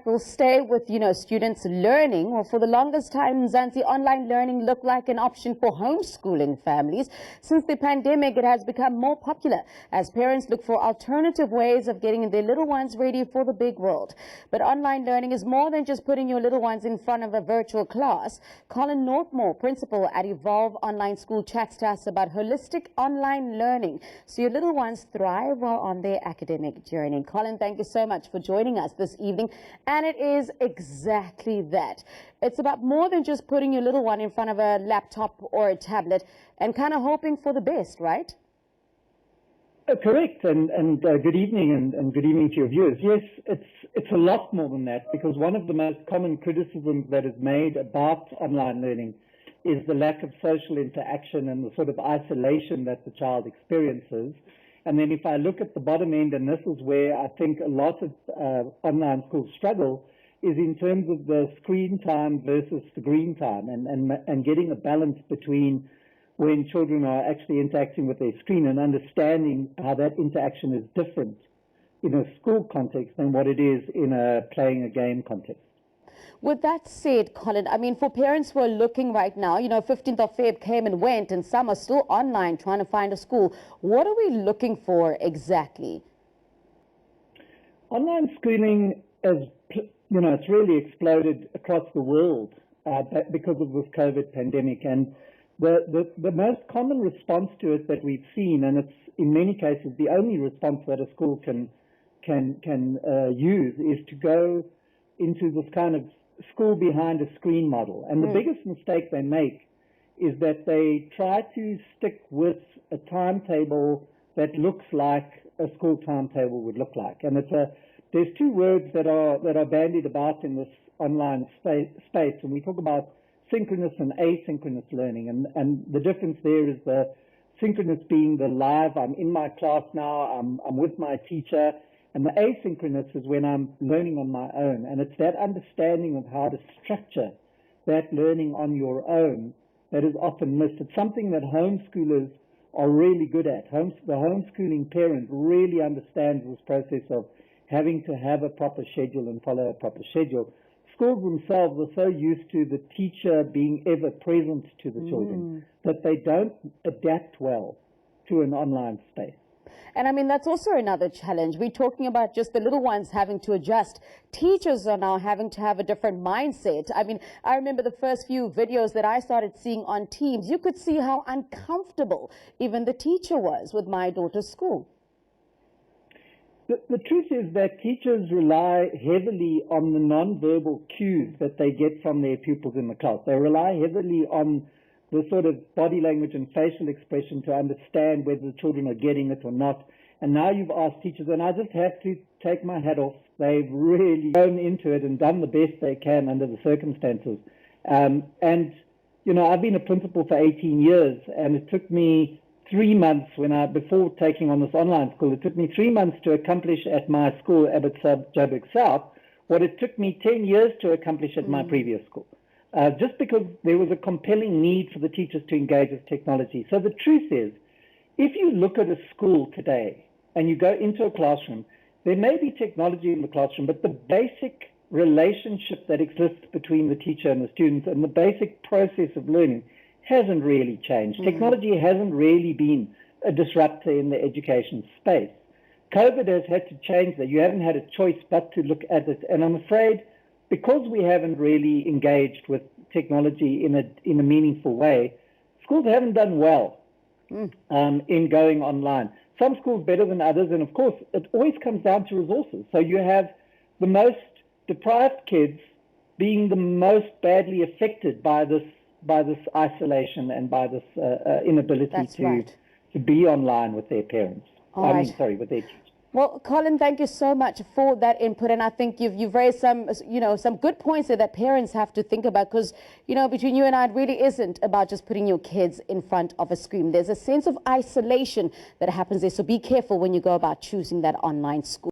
impact will stay with, students learning. Well, for the longest time, Zanzi, online learning looked like an option for homeschooling families. Since the pandemic, it has become more popular as parents look for alternative ways of getting their little ones ready for the big world. But online learning is more than just putting your little ones in front of a virtual class. Colin Northmore, principal at Evolve Online School, chats to us about holistic online learning so your little ones thrive while on their academic journey. Colin, thank you so much for joining us this evening. And it is exactly that. It's about more than just putting your little one in front of a laptop or a tablet and kind of hoping for the best, right? Correct, and good evening and good evening to your viewers. Yes, it's a lot more than that, because one of the most common criticisms that is made about online learning is the lack of social interaction and the sort of isolation that the child experiences. And then if I look at the bottom end, and this is where I think a lot of online schools struggle, is in terms of the screen time versus screen time, and getting a balance between when children are actually interacting with their screen and understanding how that interaction is different in a school context than what it is in a playing a game context. With that said, Colin, I mean, for parents who are looking right now, 15th of Feb came and went, and some are still online trying to find a school. What are we looking for exactly? Online schooling has, it's really exploded across the world because of this COVID pandemic. And the most common response to it that we've seen, and it's in many cases the only response that a school can use, is to go into this kind of school behind a screen model. And the biggest mistake they make is that they try to stick with a timetable that looks like a school timetable would look like. And there's two words that are bandied about in this online space, and we talk about synchronous and asynchronous learning. And the difference there is the synchronous being the live, I'm in my class now, I'm with my teacher. And the asynchronous is when I'm learning on my own. And it's that understanding of how to structure that learning on your own that is often missed. It's something that homeschoolers are really good at. The homeschooling parent really understands this process of having to have a proper schedule and follow a proper schedule. Schools themselves are so used to the teacher being ever present to the children that they don't adapt well to an online space. And I mean, that's also another challenge. We're talking about just the little ones having to adjust. Teachers are now having to have a different mindset. I mean, I remember the first few videos that I started seeing on Teams. You could see how uncomfortable even the teacher was with my daughter's school. The truth is that teachers rely heavily on the non-verbal cues that they get from their pupils in the class. They rely heavily on the sort of body language and facial expression to understand whether the children are getting it or not. And now you've asked teachers, and I just have to take my hat off. They've really gone into it and done the best they can under the circumstances. I've been a principal for 18 years, and it took me 3 months before taking on this online school, it took me 3 months to accomplish at my school, Joburg South, what it took me 10 years to accomplish at my previous school. Just because there was a compelling need for the teachers to engage with technology. So the truth is, if you look at a school today and you go into a classroom, there may be technology in the classroom, but the basic relationship that exists between the teacher and the students and the basic process of learning hasn't really changed. Technology hasn't really been a disruptor in the education space. COVID has had to change that. You haven't had a choice but to look at it. And I'm afraid, because we haven't really engaged with technology in a meaningful way, schools haven't done well in going online. Some schools better than others, and of course, it always comes down to resources. So you have the most deprived kids being the most badly affected by this isolation and by this inability to be online with their parents. With their teachers. Well, Colin, thank you so much for that input, and I think you've raised some good points there that parents have to think about, because between you and I, it really isn't about just putting your kids in front of a screen. There's a sense of isolation that happens there, so be careful when you go about choosing that online school.